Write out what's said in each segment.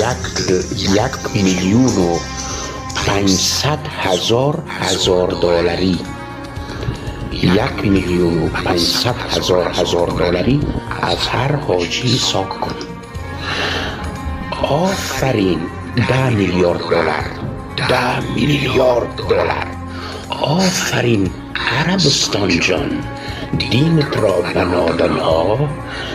$1,500,000 $1,500,000 از هر حاجی ساک کن. آفرین. $10,000,000,000. آفرین عربستان جان، دینت را به نادانها،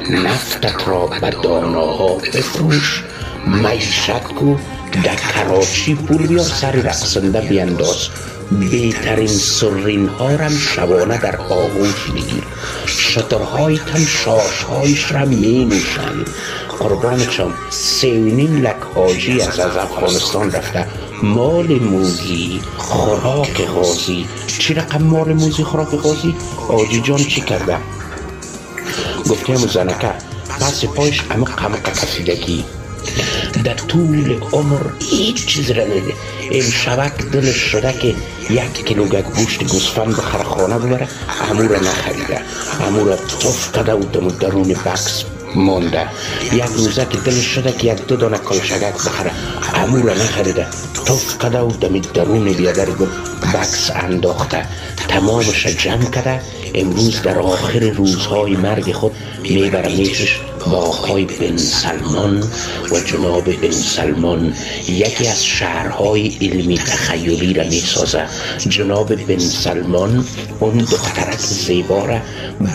نفتت را به داناها بفروش، معیشت کو، در کراچی پول بیار، سر رقصنده بینداز، بهترین سرین ها رم شبانه در آغوش بگیر، شترهایتم شاشهایش را می نوشن. قربانشان 3.5 لک حاجی از افغانستان رفته، مال موزی خوراک غازی. چی رقم مال موزی خوراک غازی؟ حاجی جان چی کرده؟ گفته همون زنکه پس پایش عمق کسیدگی، در طول عمر هیچ چیز را نده. امشبک دلش شده که 1 کیلوگرم گوشت گوسفند به خرخانه ببره، امو را نخریده، امو را تف کده و درون بکس مانده. یک روزه که دلش شده که 1-2 دانه کالشگک بخره، امو را نخریده، تف کده و درون بیادر بکس انداخته. تمامش جمع کده، امروز در آخر روزهای مرگ خود میبره میشش با آقای بن سلمان و جناب بن سلمان یکی از شهرهای علمی تخیلی را میسازه. جناب بن سلمان اون دخترک زیبا را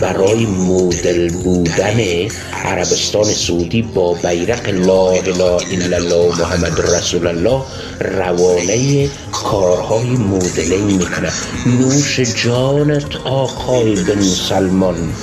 برای مدل بودن عربستان سعودی با بیرق لا اله الا الله محمد رسول الله روانه کارهای مدلینگ میکنه. نوش جانت آقای بن سلمان،